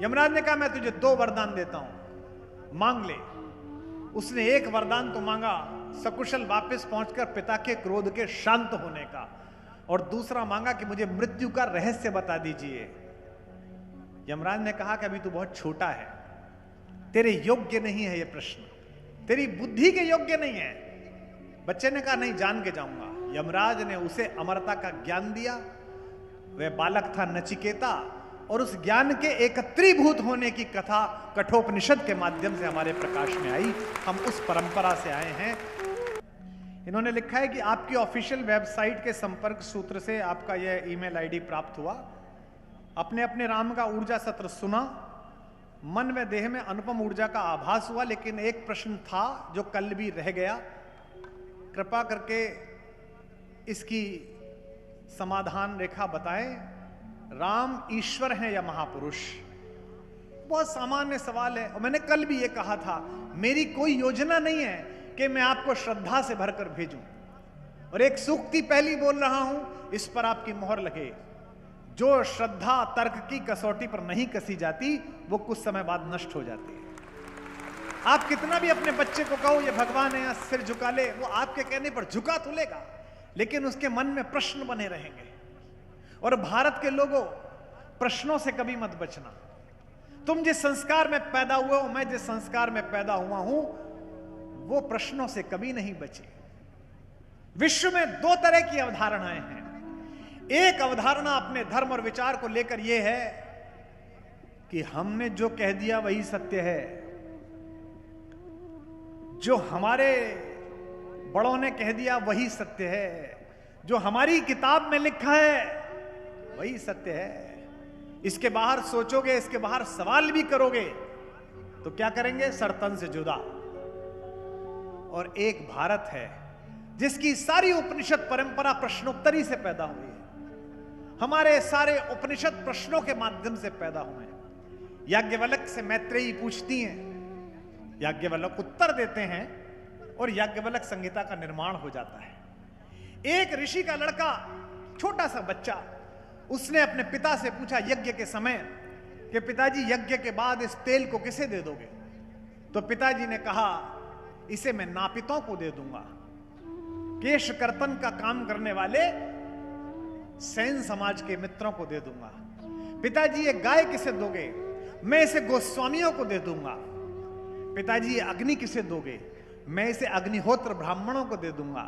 यमराज ने कहा मैं तुझे 2 वरदान देता हूं, मांग ले। उसने एक वरदान तो मांगा, सकुशल वापस पहुंचकर पिता के क्रोध के शांत होने का, और दूसरा मांगा कि मुझे मृत्यु का रहस्य बता दीजिए। यमराज ने कहा कि अभी तू बहुत छोटा है, तेरे योग्य नहीं है, यह प्रश्न तेरी बुद्धि के योग्य नहीं है। बच्चे ने कहा नहीं, जान के जाऊंगा। यमराज ने उसे अमरता का ज्ञान दिया। वह बालक था नचिकेता, और उस ज्ञान के एकत्रीभूत होने की कथा कठोपनिषद के माध्यम से हमारे प्रकाश में आई। हम उस परंपरा से आए हैं। इन्होंने लिखा है कि आपकी ऑफिशियल वेबसाइट के संपर्क सूत्र से आपका यह ईमेल आईडी प्राप्त हुआ। अपने अपने राम का ऊर्जा सत्र सुना, मन व देह में अनुपम ऊर्जा का आभास हुआ, लेकिन एक प्रश्न था जो कल भी रह गया। कृपा करके इसकी समाधान रेखा बताएं। राम ईश्वर हैं या महापुरुष? बहुत सामान्य सवाल है, और मैंने कल भी ये कहा था, मेरी कोई योजना नहीं है कि मैं आपको श्रद्धा से भरकर भेजूं, और एक सूक्ति पहली बोल रहा हूं, इस पर आपकी मोहर लगे। जो श्रद्धा तर्क की कसौटी पर नहीं कसी जाती, वो कुछ समय बाद नष्ट हो जाती है। आप कितना भी अपने बच्चे को कहो ये भगवान है या सिर झुका ले, वो आपके कहने पर झुका तो लेगा, लेकिन उसके मन में प्रश्न बने रहेंगे। और भारत के लोगों, प्रश्नों से कभी मत बचना। तुम जिस संस्कार में पैदा हुए हो, मैं जिस संस्कार में पैदा हुआ हूं, वो प्रश्नों से कभी नहीं बचे। विश्व में 2 तरह की अवधारणाएं हैं। एक अवधारणा अपने धर्म और विचार को लेकर यह है कि हमने जो कह दिया वही सत्य है, जो हमारे बड़ों ने कह दिया वही सत्य है, जो हमारी किताब में लिखा है वही सत्य है। इसके बाहर सोचोगे, इसके बाहर सवाल भी करोगे तो क्या करेंगे? सरतन से जुदा। और एक भारत है जिसकी सारी उपनिषद परंपरा प्रश्नोत्तरी से पैदा हुई है। हमारे सारे उपनिषद प्रश्नों के माध्यम से पैदा हुए हैं। याज्ञवल्क्य से मैत्रेयी पूछती हैं, याज्ञवल्क्य उत्तर देते हैं, और याज्ञवल्क्य संहिता का निर्माण हो जाता है। एक ऋषि का लड़का, छोटा सा बच्चा, उसने अपने पिता से पूछा यज्ञ के समय कि पिताजी, यज्ञ के बाद इस तेल को किसे दे दोगे? तो पिताजी ने कहा, इसे मैं नापितों को दे दूंगा, केश कर्तन का काम करने वाले सैन समाज के मित्रों को दे दूंगा। पिताजी, ये गाय किसे दोगे? मैं इसे गोस्वामियों को दे दूंगा। पिताजी, ये अग्नि किसे दोगे? मैं इसे अग्निहोत्र ब्राह्मणों को दे दूंगा।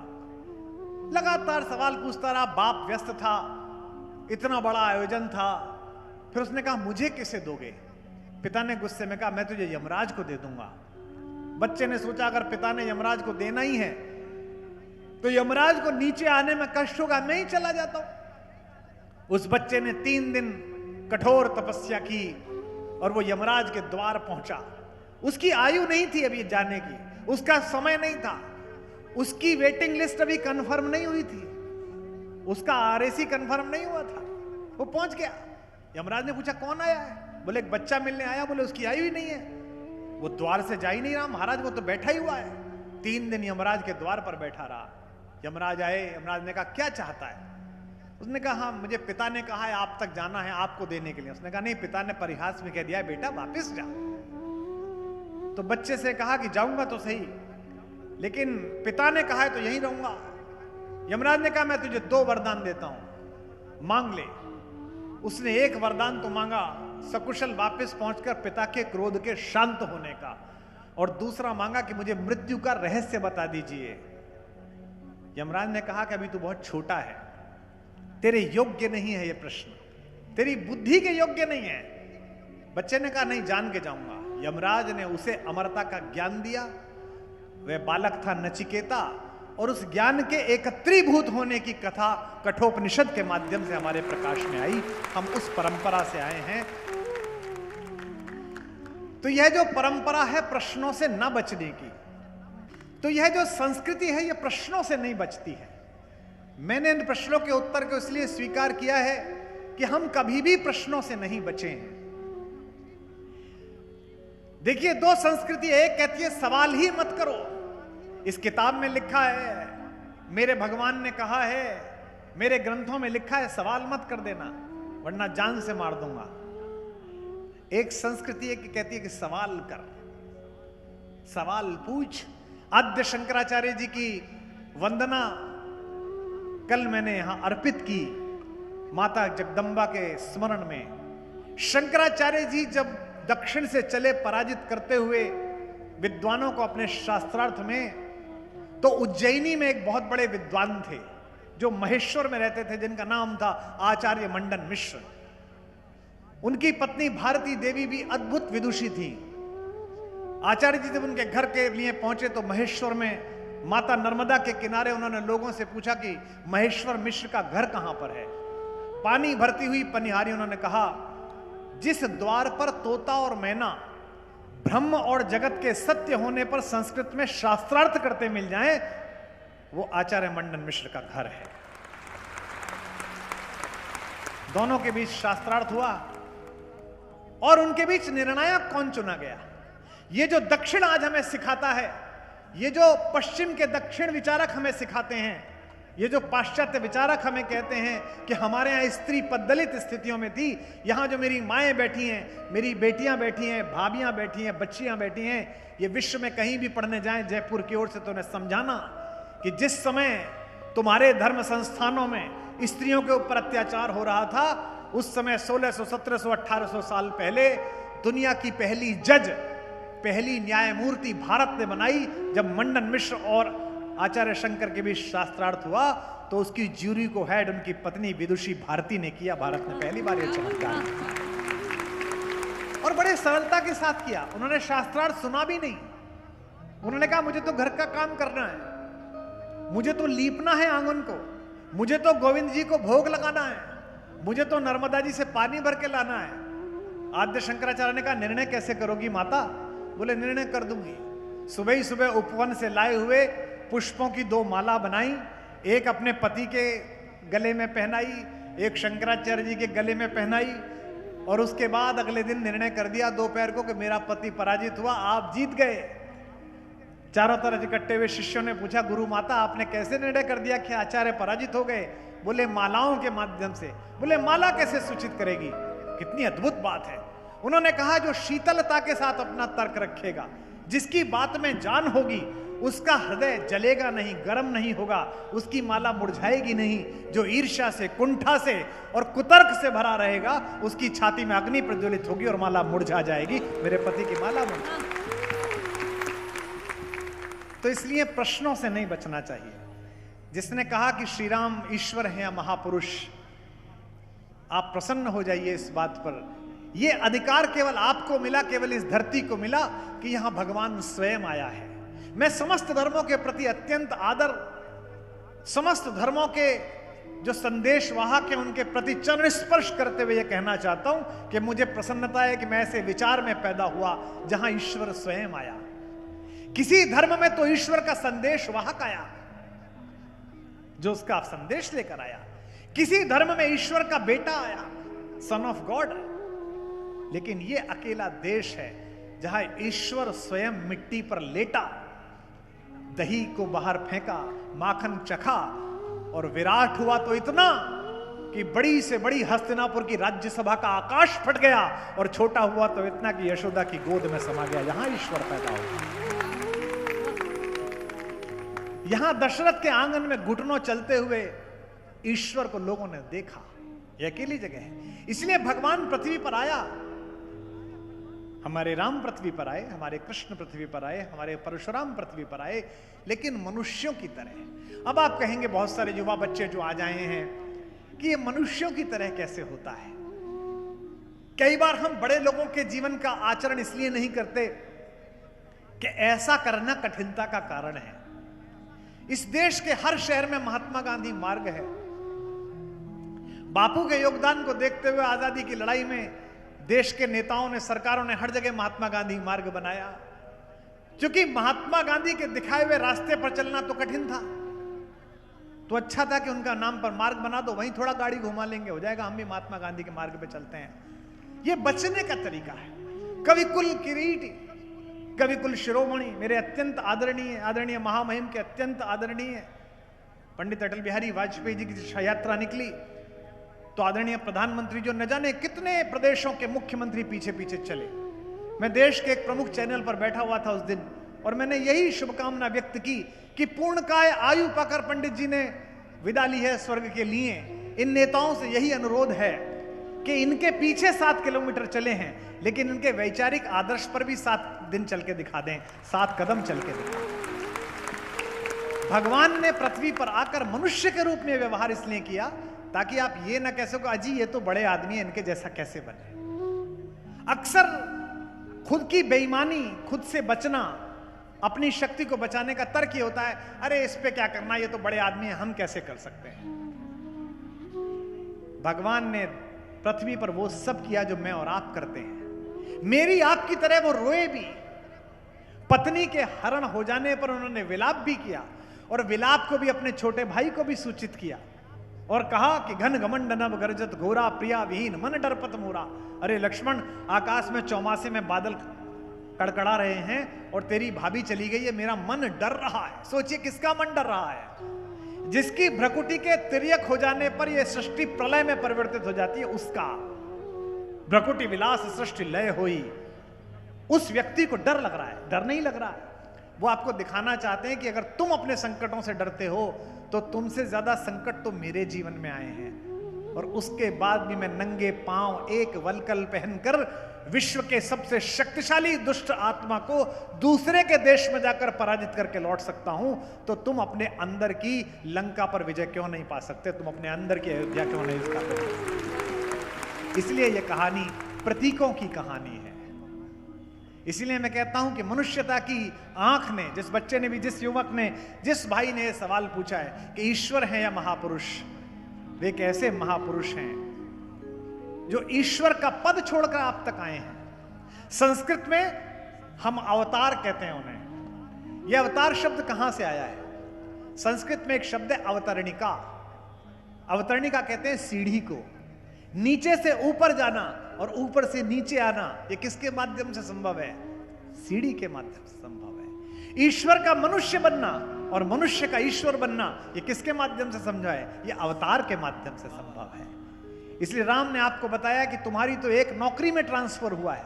लगातार सवाल पूछता रहा। बाप व्यस्त था, इतना बड़ा आयोजन था। फिर उसने कहा, मुझे किसे दोगे? पिता ने गुस्से में कहा, मैं तुझे यमराज को दे दूंगा। बच्चे ने सोचा, अगर पिता ने यमराज को देना ही है तो यमराज को नीचे आने में कष्ट होगा, मैं ही चला जाता हूं। उस बच्चे ने 3 दिन कठोर तपस्या की और वो यमराज के द्वार पहुंचा। उसकी आयु नहीं थी अभी जाने की, उसका समय नहीं था, उसकी वेटिंग लिस्ट अभी कंफर्म नहीं हुई थी, उसका आरएसी कंफर्म नहीं हुआ था। वो पहुंच गया। यमराज ने पूछा, कौन आया है? बोले, एक बच्चा मिलने आया। बोले, उसकी आयु ही नहीं है, वो द्वार से जा ही नहीं रहा। महाराज, वो तो बैठा ही हुआ है। 3 दिन यमराज के द्वार पर बैठा रहा। यमराज आए। यमराज ने कहा, क्या चाहता है? उसने कहा, हाँ, मुझे पिता ने कहा है आप तक जाना है, आपको देने के लिए। उसने कहा, नहीं, पिता ने परिहास में कह दिया है, बेटा वापस जा। तो बच्चे से कहा कि जाऊंगा तो सही, लेकिन पिता ने कहा है तो यहीं रहूंगा। यमराज ने कहा, मैं तुझे 2 वरदान देता हूं, मांग ले। उसने एक वरदान तो मांगा, सकुशल वापस पहुंचकर पिता के क्रोध के शांत होने का, और दूसरा मांगा कि मुझे मृत्यु का रहस्य बता दीजिए। यमराज ने कहा कि अभी तू बहुत छोटा है, तेरे योग्य नहीं है यह प्रश्न, तेरी बुद्धि के योग्य नहीं है। बच्चे ने कहा, नहीं, जान के जाऊंगा। यमराज ने उसे अमरता का ज्ञान दिया। वह बालक था नचिकेता, और उस ज्ञान के एकत्रीभूत होने की कथा कठोपनिषद के माध्यम से हमारे प्रकाश में आई। हम उस परंपरा से आए हैं। तो यह जो परंपरा है प्रश्नों से न बचने की, तो यह जो संस्कृति है यह प्रश्नों से नहीं बचती है। मैंने इन प्रश्नों के उत्तर को इसलिए स्वीकार किया है कि हम कभी भी प्रश्नों से नहीं बचे हैं। देखिए, 2 संस्कृति, एक कहती है सवाल ही मत करो। इस किताब में लिखा है, मेरे भगवान ने कहा है, मेरे ग्रंथों में लिखा है, सवाल मत कर देना वरना जान से मार दूंगा। एक संस्कृति है कि कहती है कि सवाल कर, सवाल पूछ। आद्य शंकराचार्य जी की वंदना कल मैंने यहां अर्पित की माता जगदम्बा के स्मरण में। शंकराचार्य जी जब दक्षिण से चले पराजित करते हुए विद्वानों को अपने शास्त्रार्थ में, तो उज्जैनी में एक बहुत बड़े विद्वान थे जो महेश्वर में रहते थे, जिनका नाम था आचार्य मंडन मिश्र। उनकी पत्नी भारती देवी भी अद्भुत विदुषी थी। आचार्य जी जब उनके घर के लिए पहुंचे तो महेश्वर में माता नर्मदा के किनारे उन्होंने लोगों से पूछा कि महेश्वर मिश्र का घर कहां पर है। पानी भरती हुई पनिहारी उन्होंने कहा, जिस द्वार पर तोता और मैना ब्रह्म और जगत के सत्य होने पर संस्कृत में शास्त्रार्थ करते मिल जाएं, वो आचार्य मंडन मिश्र का घर है। दोनों के बीच शास्त्रार्थ हुआ और उनके बीच निर्णायक कौन चुना गया। ये जो दक्षिण आज हमें सिखाता है, ये जो पश्चिम के दक्षिण विचारक हमें सिखाते हैं, ये जो पाश्चात्य विचारक हमें कहते हैं कि हमारे यहाँ स्त्री पद्दलित स्थितियों में थी, यहाँ जो मेरी माएँ बैठी हैं, मेरी बेटियां बैठी हैं, भाभियां बैठी हैं, बच्चियां बैठी हैं, ये विश्व में कहीं भी पढ़ने जाएं जयपुर की ओर से तो उन्हें समझाना कि जिस समय तुम्हारे धर्म संस्थानों में स्त्रियों के ऊपर अत्याचार हो रहा था, उस समय 1600, 1700, 1800 साल पहले दुनिया की पहली जज, पहली न्यायमूर्ति भारत ने बनाई। जब मंडन मिश्र और आचार्य शंकर के बीच शास्त्रार्थ हुआ तो उसकी ज्यूरी को हेड उनकी पत्नी विदुषी भारती ने किया। भारत ने पहली बार यह चमत्कार और बड़े सरलता के साथ किया। उन्होंने शास्त्रार्थ सुना भी नहीं। उन्होंने कहा, मुझे तो घर का काम करना है, मुझे तो लीपना है आंगन को, मुझे तो गोविंद जी को भोग लगाना है, मुझे तो नर्मदा जी से पानी भर के लाना है। आद्य शंकराचार्य ने कहा, निर्णय कैसे करोगी माता? बोले, निर्णय कर दूंगी। सुबह ही सुबह उपवन से लाए हुए पुष्पों की 2 माला बनाई, एक अपने पति के गले में पहनाई, एक शंकराचार्य जी के गले में पहनाई, और उसके बाद अगले दिन निर्णय कर दिया दोपहर को कि मेरा पति पराजित हुआ, आप जीत गए। चारों तरफ इकट्ठे हुए शिष्यों ने पूछा, गुरु माता आपने कैसे निर्णय कर दिया कि आचार्य पराजित हो गए? बोले, मालाओं के माध्यम से। बोले, माला कैसे सूचित करेगी? कितनी अद्भुत बात है। उन्होंने कहा, जो शीतलता के साथ अपना तर्क रखेगा, जिसकी बात में जान होगी, उसका हृदय जलेगा नहीं, गर्म नहीं होगा, उसकी माला मुरझाएगी नहीं। जो ईर्ष्या से, कुंठा से और कुतर्क से भरा रहेगा, उसकी छाती में अग्नि प्रज्वलित होगी और माला मुरझा जाएगी। मेरे पति की माला मुरझा। तो इसलिए प्रश्नों से नहीं बचना चाहिए। जिसने कहा कि श्री राम ईश्वर हैं या महापुरुष, आप प्रसन्न हो जाइए इस बात पर। यह अधिकार केवल आपको मिला, केवल इस धरती को मिला कि यहां भगवान स्वयं आया है। मैं समस्त धर्मों के प्रति अत्यंत आदर, समस्त धर्मों के जो संदेश वाहक हैं उनके प्रति चरण स्पर्श करते हुए यह कहना चाहता हूं कि मुझे प्रसन्नता है कि मैं ऐसे विचार में पैदा हुआ जहां ईश्वर स्वयं आया। किसी धर्म में तो ईश्वर का संदेश वाहक आया जो उसका संदेश लेकर आया, किसी धर्म में ईश्वर का बेटा आया, सन ऑफ गॉड। लेकिन यह अकेला देश है जहां ईश्वर स्वयं मिट्टी पर लेटा, दही को बाहर फेंका, माखन चखा और विराट हुआ तो इतना कि बड़ी से बड़ी हस्तिनापुर की राज्यसभा का आकाश फट गया, और छोटा हुआ तो इतना कि यशोदा की गोद में समा गया। यहां ईश्वर पैदा हुआ। यहां दशरथ के आंगन में घुटनों चलते हुए ईश्वर को लोगों ने देखा। यह अकेली जगह है। इसलिए भगवान पृथ्वी पर आया। हमारे राम पृथ्वी पर आए, हमारे कृष्ण पृथ्वी पर आए, हमारे परशुराम पृथ्वी पर आए, लेकिन मनुष्यों की तरह। अब आप कहेंगे बहुत सारे युवा बच्चे जो आ जाए हैं कि ये मनुष्यों की तरह कैसे होता है। कई बार हम बड़े लोगों के जीवन का आचरण इसलिए नहीं करते कि ऐसा करना कठिनता का कारण है। इस देश के हर शहर में महात्मा गांधी मार्ग है। बापू के योगदान को देखते हुए आजादी की लड़ाई में देश के नेताओं ने, सरकारों ने हर जगह महात्मा गांधी मार्ग बनाया, क्योंकि महात्मा गांधी के दिखाए हुए रास्ते पर चलना तो कठिन था। तो अच्छा था कि उनका नाम पर मार्ग बना दो, वहीं थोड़ा गाड़ी घुमा लेंगे, हो जाएगा, हम भी महात्मा गांधी के मार्ग पे चलते हैं। यह बचने का तरीका है। कवि कुल किरीट, कवि कुल शिरोमणि, मेरे अत्यंत आदरणीय महामहिम के अत्यंत आदरणीय पंडित अटल बिहारी वाजपेयी जी की शव यात्रा निकली तो आदरणीय प्रधानमंत्री जो न जाने कितने प्रदेशों के मुख्यमंत्री पीछे पीछे चले। मैं देश के एक प्रमुख चैनल पर बैठा हुआ था उस दिन, और मैंने यही शुभकामना व्यक्त की कि पूर्णकाय आयु पाकर पंडित जी ने विदा ली है स्वर्ग के लिए। इन नेताओं से यही अनुरोध है कि इनके पीछे 7 किलोमीटर चले हैं, लेकिन इनके वैचारिक आदर्श पर भी 7 दिन चल के दिखा दें, 7 कदम चल के दिखा दें। भगवान ने पृथ्वी पर आकर मनुष्य के रूप में व्यवहार इसलिए किया ताकि आप ये ना कह सको अजी ये तो बड़े आदमी है, इनके जैसा कैसे बने। अक्सर खुद की बेईमानी, खुद से बचना, अपनी शक्ति को बचाने का तर्क ये होता है, अरे इस पे क्या करना, ये तो बड़े आदमी है, हम कैसे कर सकते हैं। भगवान ने पृथ्वी पर वो सब किया जो मैं और आप करते हैं। मेरी आपकी तरह वो रोए भी। पत्नी के हरण हो जाने पर उन्होंने विलाप भी किया, और विलाप को भी अपने छोटे भाई को भी सूचित किया और कहा कि घन घमंड नभ गर्जत घोरा प्रिया विहीन मन डरपत मोरा। अरे लक्ष्मण, आकाश में चौमासे में बादल कड़कड़ा रहे हैं और तेरी भाभी चली गई है, मेरा मन डर रहा है। सोचिए किसका मन डर रहा है? जिसकी भ्रकुटी के तिर्यक हो जाने पर यह सृष्टि प्रलय में परिवर्तित हो जाती है, उसका। भ्रकुटी विलास सृष्टि लय हुई, उस व्यक्ति को डर लग रहा है। डर नहीं लग रहा है, वो आपको दिखाना चाहते हैं कि अगर तुम अपने संकटों से डरते हो तो तुमसे ज्यादा संकट तो मेरे जीवन में आए हैं, और उसके बाद भी मैं नंगे पांव एक वलकल पहनकर विश्व के सबसे शक्तिशाली दुष्ट आत्मा को दूसरे के देश में जाकर पराजित करके लौट सकता हूं, तो तुम अपने अंदर की लंका पर विजय क्यों नहीं पा सकते? तुम अपने अंदर की अयोध्या क्यों नहीं स्थापित? इसलिए यह कहानी प्रतीकों की कहानी है। इसलिए मैं कहता हूं कि मनुष्यता की आंख ने, जिस बच्चे ने भी, जिस युवक ने, जिस भाई ने यह सवाल पूछा है कि ईश्वर है या महापुरुष, वे कैसे महापुरुष हैं जो ईश्वर का पद छोड़कर आप तक आए हैं। संस्कृत में हम अवतार कहते हैं उन्हें। यह अवतार शब्द कहां से आया है? संस्कृत में एक शब्द है अवतरणिका। अवतरणिका कहते हैं सीढ़ी को, नीचे से ऊपर जाना और ऊपर से नीचे आना। यह किसके माध्यम से संभव है? सीढ़ी के माध्यम से संभव है। ईश्वर का मनुष्य बनना और मनुष्य का ईश्वर बनना, यह किसके माध्यम से समझा है? यह अवतार के माध्यम से संभव है। इसलिए राम ने आपको बताया कि तुम्हारी तो एक नौकरी में ट्रांसफर हुआ है।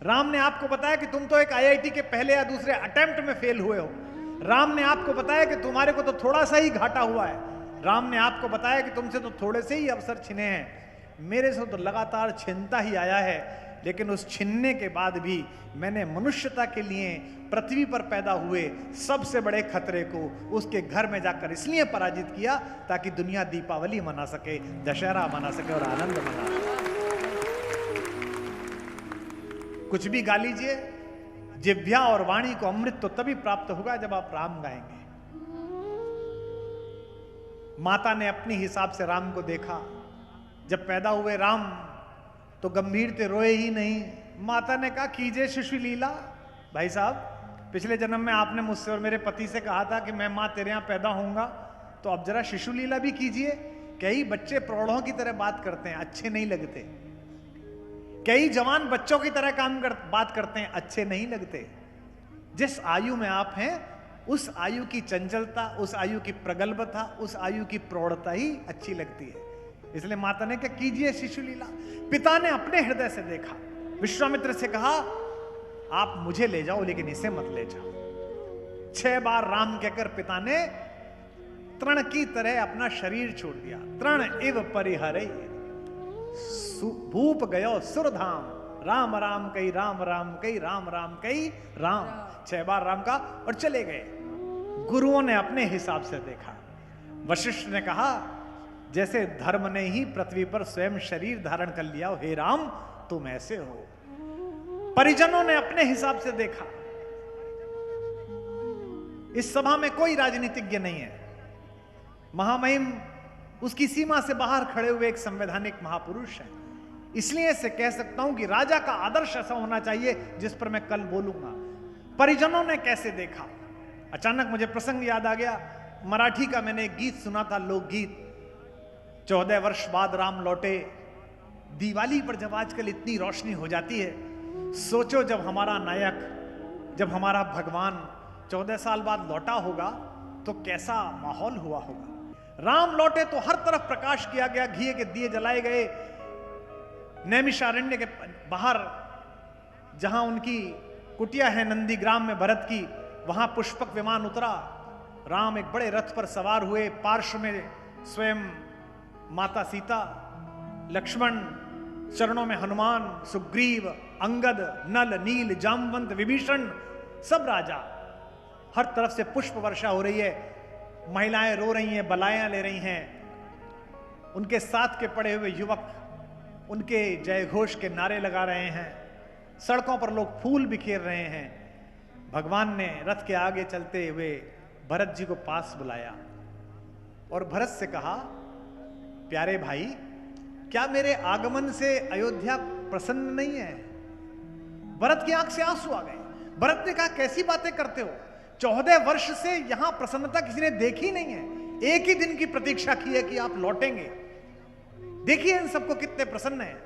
राम ने आपको बताया कि तुम तो एक आईआईटी के पहले या दूसरे अटेम्प्ट में फेल हुए हो। राम ने आपको बताया कि तुम्हारे को तो थोड़ा सा ही घाटा हुआ है। राम ने आपको बताया कि तुमसे तो थोड़े से ही अवसर छिने हैं। मेरे से तो लगातार छिनता ही आया है, लेकिन उस छिनने के बाद भी मैंने मनुष्यता के लिए पृथ्वी पर पैदा हुए सबसे बड़े खतरे को उसके घर में जाकर इसलिए पराजित किया ताकि दुनिया दीपावली मना सके, दशहरा मना सके और आनंद मना सके। कुछ भी गा लीजिए, जिह्वा और वाणी को अमृत तो तभी प्राप्त होगा जब आप राम गाएंगे। माता ने अपने हिसाब से राम को देखा। जब पैदा हुए राम तो गंभीर थे, रोए ही नहीं। माता ने कहा कीजिए शिशु लीला। भाई साहब, पिछले जन्म में आपने मुझसे और मेरे पति से कहा था कि मैं मां तेरे यहां पैदा होऊंगा, तो अब जरा शिशु लीला भी कीजिए। कई बच्चे प्रौढ़ों की तरह बात करते हैं, अच्छे नहीं लगते। कई जवान बच्चों की तरह बात करते हैं, अच्छे नहीं लगते। जिस आयु में आप हैं उस आयु की चंचलता, उस आयु की प्रगल्भता, उस आयु की प्रौढ़ता ही अच्छी लगती है। इसलिए माता ने क्या कीजिए शिशु लीला। पिता ने अपने हृदय से देखा, विश्वामित्र से कहा आप मुझे ले जाओ लेकिन इसे मत ले जाओ। 6 बार राम कहकर पिता ने तृण की तरह अपना शरीर छोड़ दिया। तृण इव परिहरे भूप गयो सुरधाम, राम राम कई राम राम कई राम राम कई राम। 6 बार राम का और चले गए। गुरुओं ने अपने हिसाब से देखा। वशिष्ठ ने कहा जैसे धर्म ने ही पृथ्वी पर स्वयं शरीर धारण कर लिया, हे राम तुम ऐसे हो। परिजनों ने अपने हिसाब से देखा। इस सभा में कोई राजनीतिज्ञ नहीं है। महामहिम उसकी सीमा से बाहर खड़े हुए एक संवैधानिक महापुरुष है। इसलिए से कह सकता हूं कि राजा का आदर्श ऐसा होना चाहिए जिस पर मैं कल बोलूंगा। परिजनों ने कैसे देखा? अचानक मुझे प्रसंग याद आ गया। मराठी का मैंने एक गीत सुना था, लोकगीत। 14 वर्ष बाद राम लौटे। दिवाली पर जब आजकल इतनी रोशनी हो जाती है, सोचो जब हमारा नायक, जब हमारा भगवान 14 साल बाद लौटा होगा तो कैसा माहौल हुआ होगा। राम लौटे तो हर तरफ प्रकाश किया गया, घी के दिए जलाए गए। नैमिषारण्य के बाहर जहां उनकी कुटिया है नंदीग्राम में भरत की, वहां पुष्पक विमान उतरा। राम एक बड़े रथ पर सवार हुए, पार्श्व में स्वयं माता सीता, लक्ष्मण, चरणों में हनुमान, सुग्रीव, अंगद, नल, नील, जामवंत, विभीषण, सब राजा। हर तरफ से पुष्प वर्षा हो रही है, महिलाएं रो रही हैं, बलायां ले रही हैं। उनके साथ के पड़े हुए युवक उनके जय घोष के नारे लगा रहे हैं। सड़कों पर लोग फूल बिखेर रहे हैं। भगवान ने रथ के आगे चलते हुए भरत जी को पास बुलाया और भरत से कहा, प्यारे भाई, क्या मेरे आगमन से अयोध्या प्रसन्न नहीं है? भरत की आंख से आंसू आ गए। भरत ने कहा, कैसी बातें करते हो? 14 वर्ष से यहां प्रसन्नता किसी ने देखी नहीं है। एक ही दिन की प्रतीक्षा की है कि आप लौटेंगे। देखिए इन सबको कितने प्रसन्न हैं।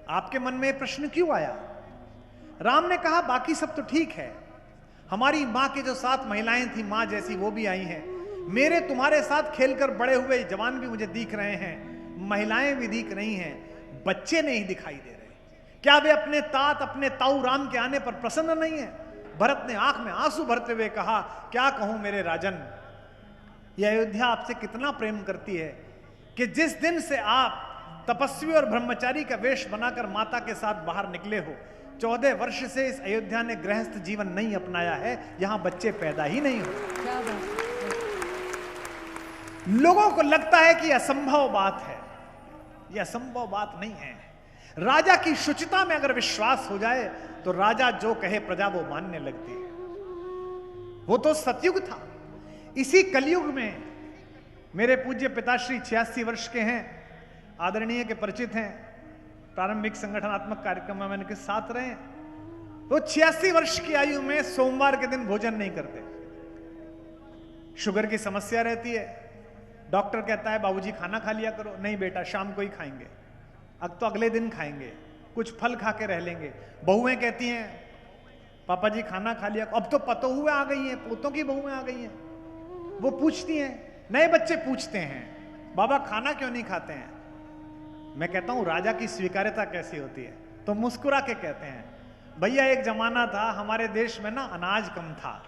आपके मन में प्रश्न क्यों आया? राम ने कहा, बाकी सब तो ठीक है। हमारी मां की जो 7 महिलाएं थी, मां जैसी, वो भी आई हैं। मेरे तुम्हारे साथ खेलकर बड़े हुए जवान भी मुझे दिख रहे हैं, महिलाएं भी दिख रही हैं, बच्चे नहीं दिखाई दे रहे। क्या वे अपने तात, अपने ताऊ राम के आने पर प्रसन्न नहीं है? भरत ने आंख में आंसू भरते हुए कहा, क्या कहूं मेरे राजन, यह अयोध्या आपसे कितना प्रेम करती है कि जिस दिन से आप तपस्वी और ब्रह्मचारी का वेश बनाकर माता के साथ बाहर निकले हो, 14 वर्ष से इस अयोध्या ने गृहस्थ जीवन नहीं अपनाया है। यहां बच्चे पैदा ही नहीं हो। लोगों को लगता है कि असंभव बात है। यह असंभव बात नहीं है। राजा की शुचिता में अगर विश्वास हो जाए तो राजा जो कहे प्रजा वो मानने लगती है। वो तो सतयुग था। इसी कलयुग में मेरे पूज्य पिताश्री 86 वर्ष के हैं, आदरणीय के परिचित हैं, प्रारंभिक संगठनात्मक कार्यक्रम में मैंने के साथ रहे। तो 86 वर्ष की आयु में सोमवार के दिन भोजन नहीं करते। शुगर की समस्या रहती है। डॉक्टर कहता है बाबूजी खाना खा लिया करो। नहीं बेटा, शाम को ही खाएंगे, अब तो अगले दिन खाएंगे, कुछ फल खा के रह लेंगे। बहुएं कहती हैं पापा जी खाना खा लिया। अब तो पतोहुएं आ गई हैं, पोतों की बहुएं आ गई हैं, वो पूछती हैं। नए बच्चे पूछते हैं, बाबा खाना क्यों नहीं खाते हैं? मैं कहता हूं राजा की स्वीकार्यता कैसी होती है? तो मुस्कुरा के कहते हैं, भैया एक जमाना था हमारे देश में ना अनाज कम था।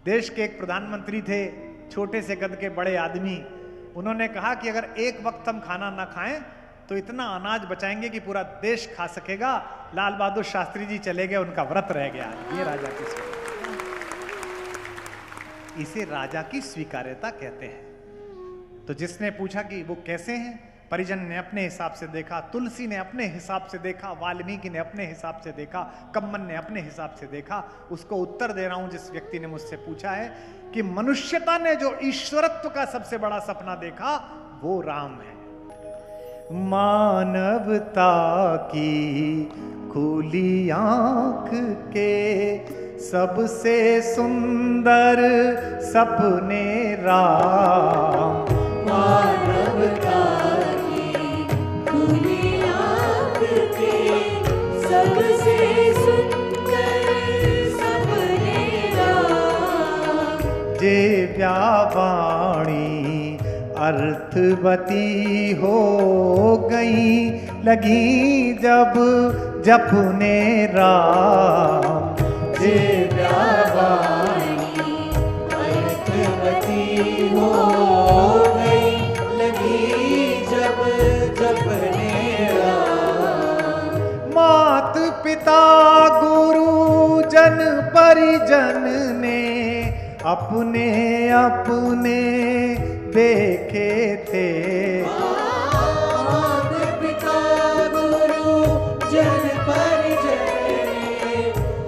देश के एक प्रधानमंत्री थे, छोटे से कद के बड़े आदमी। उन्होंने कहा कि अगर एक वक्त हम खाना ना खाएं तो इतना अनाज बचाएंगे कि पूरा देश खा सकेगा। लाल बहादुर शास्त्री जी चले गए, उनका व्रत रह गया। ये राजा की स्वीकार्यता, इसे राजा की स्वीकार्यता कहते हैं। तो जिसने पूछा कि वो कैसे हैं, परिजन ने अपने हिसाब से देखा, तुलसी ने अपने हिसाब से देखा, वाल्मीकि ने अपने हिसाब से देखा, कम्मन ने अपने हिसाब से देखा। उसको उत्तर दे रहा हूं जिस व्यक्ति ने मुझसे पूछा है कि मनुष्यता ने जो ईश्वरत्व का सबसे बड़ा सपना देखा वो राम है। मानवता की खुली आंख के सबसे सुंदर सपने राम। मानवता की खुली आंख के सबसे सुंदर सपने राम। जे व्यावाणी अर्थवती हो गई, लगी जब जपने राम। जे व्यावाणी अर्थवती हो गई, लगी जब जपने राम। मात पिता गुरु जन परिजन ने अपने अपने देखे थे। मात पिता गुरु जन परिजन ने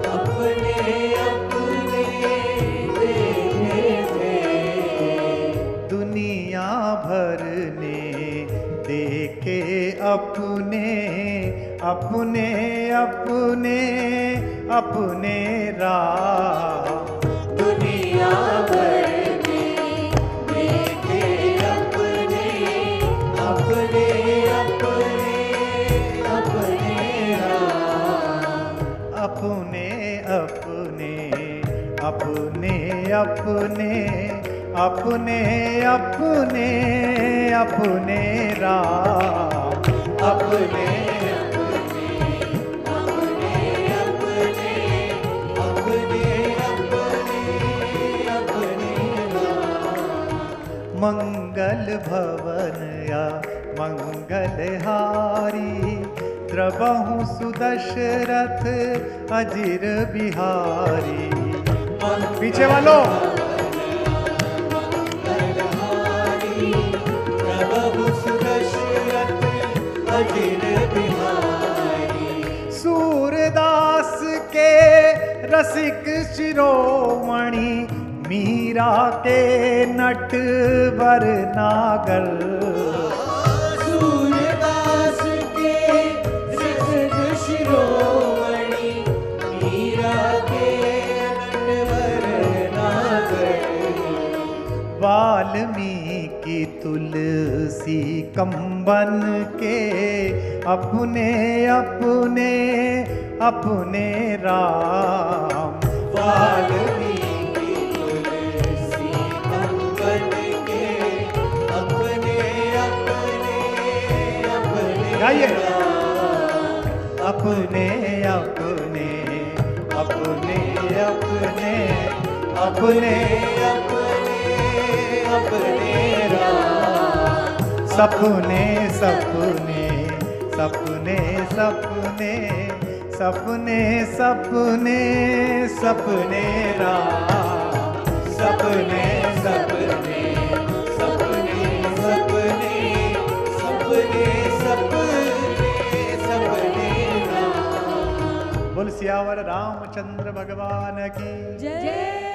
अपने अपने देखे थे। दुनिया भर ने देखे अपने अपने अपने अपने राम। दुनिया भर में देखे अपने अपने अपने अपने राम। अपने अपने अपने अपने अपने अपने अपने राम, अपने मंगल भवन या मंगलहारी, द्रवहु सुदशरथ अजिर बिहारी। पीछे वालों, सूरदास के रसिक शिरोमणि, मीरा के नटवर नागर। सूरदास के रसिक शिरोमणि, मीरा के नटवर नागर। वाल्मीकि तुलसी कंबन के, अपने अपने अपने राम। वाल्मीकि तुलसी कंबन के, अपने अपने अपने गाइए। राम। अपने अपने अपने अपने अपने अपने राम। सपने सपने सपने सपने सपने सपने सपने राम। सपने सपने सपने सपने सपने सपने सपने राम। बोल सियावर रामचंद्र भगवान की जय।